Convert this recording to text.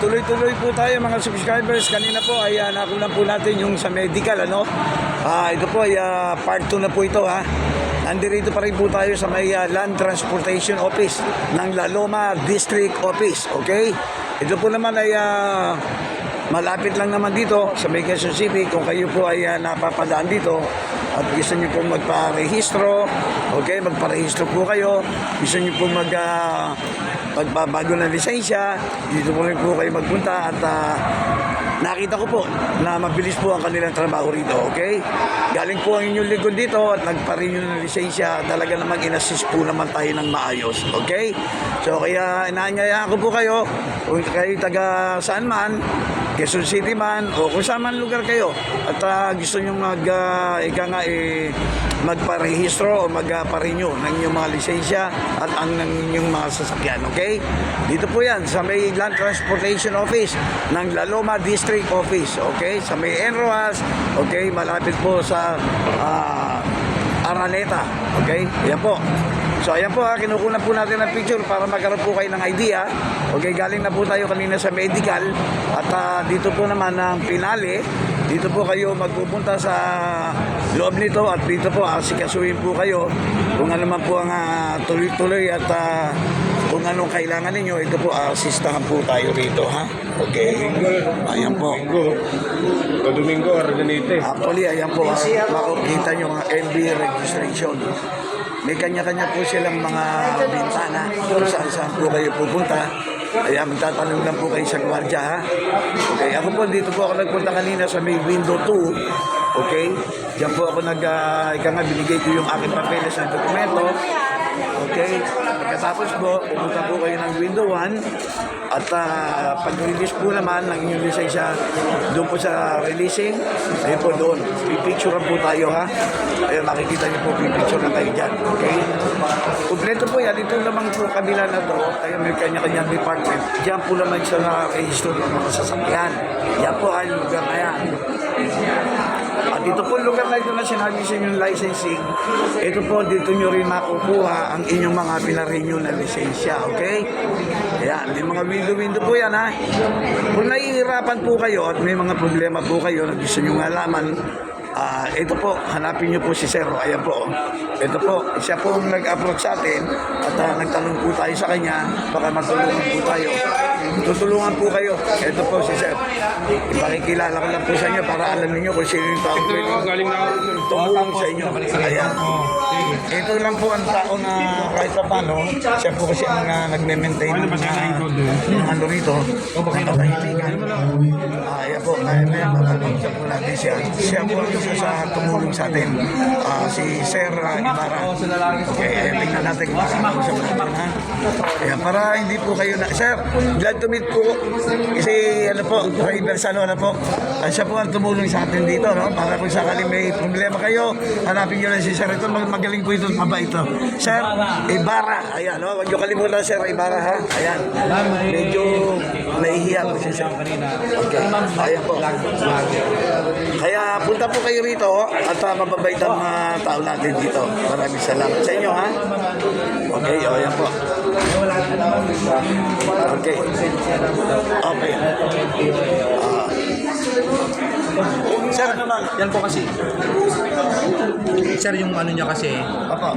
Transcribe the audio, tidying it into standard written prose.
tuloy-tuloy po tayo mga subscribers. Kanina po ay nakunan po natin yung sa medical, ano. Ito po ay part 2 na po ito, ha. Nandito pa rin po tayo sa may Land Transportation Office ng La Loma District Office, okay? Ito po naman ay malapit lang naman dito sa may Quezon City. Kung kayo po ay napapadaan dito at gusto nyo po magparehistro, okay, magparehistro po kayo, gusto nyo po magbabago ng lisensya, dito po rin po kayo magpunta at nakita ko po na mabilis po ang kanilang trabaho rito, okay? Galing po ang inyong lingkod dito at nagpa-renew ng lisensya, talaga namang in-assist po naman tayo ng maayos, okay? So kaya inaanyayaan ko po kayo, kung kayo taga saan man, Quezon City man o kung saan man lugar kayo at gusto nyo magparehistro o magpa-renew ng inyong mga lisensya at ang ng inyong mga sasakyan, okay? Dito po yan sa may Land Transportation Office ng La Loma District Office, okay? Sa may Enroas, okay? Malapit po sa Araneta, okay? Ayan po. So ayan po, kinukunan po natin ng picture para magkaroon po kayo ng idea. Okay, galing na po tayo kanina sa medical at dito po naman ang pinali. Dito po kayo magpupunta sa loob nito at dito po asikasuhin po kayo kung ano man po ang tuloy-tuloy at kung anong kailangan ninyo. Ito po, asistahan po tayo rito, ha? Okay. Ayan po. Domingo, Arganite. Actually, ayan po, makikita nyo ang MB registration. May kanya-kanya po silang mga bintana kung saan po kayo pupunta. Kaya magtatanong lang po kayo sa gwardiya, ha? Okay, ako po, dito po ako nagpunta kanina sa may window 2. Okay? Diyan po ako binigay ko yung aking papeles na dokumento. Okay? Pagkatapos po, pupunta po kayo ng window 1 at pag-release po naman ng inyong lisensya doon po sa releasing, ayun po doon. Pipicturean po tayo, ha? Ayun, makikita niyo po, pipicturean tayo dyan. Okay? Kompleto po yan. Ito naman po kabila na to, kaya may kanya-kanyang department. Diyan po naman sa na-register ng mga sasakyan. Yan po ang lugar na yan. At ito po lugar na ito na sinabi sa inyong licensing, ito po dito nyo rin makukuha ang inyong mga pinarenew na lisensya, okay? Ayan, may mga window po yan, ha? Kung nahihirapan po kayo at may mga problema po kayo na gusto nyo malaman, ito po, hanapin nyo po si Sir. Ayan po. Ito po, siya po nag-approach sa atin at nagtanong po tayo sa kanya, baka matulungan po tayo. Tutulungan po kayo. Ito po si Sir. Ipakikilala ko lang po sa inyo para alam niyo kung sino yung tao tumulong sa inyo. Ayan. Ito lang po ang tao na kahit pa paano, siya po kasi ang nagme-maintain ng ano rito. Ayan po, may mapapagsa po natin siya. Siya po ang isa sa tumulong sa atin. Si Sir Ibarra. Okay, tingnan natin kung makakausap natin, ha? Ayan, para hindi po kayo na... Sir, glad to meet po. Kasi ano po, driver sa ano po. Siya po ang tumulong sa atin dito, no? Para kung sakaling may problema kayo, hanapin nyo lang si Sir. Ito, magaling po ito, mabait ito. Sir Ibarra. Ayan, no? Huwag nyo kalimutan, Sir Ibarra, ha? Ayan. Medyo nahihiya po si Sir. Okay, ayan po. Kaya punta po kayo rito at mababait ang mga tao natin dito. Maraming salamat sa inyo, ha? Okay, ayan po. Okay. Okay. Sir, yan po kasi. Sir, yung ano niya kasi. Apa.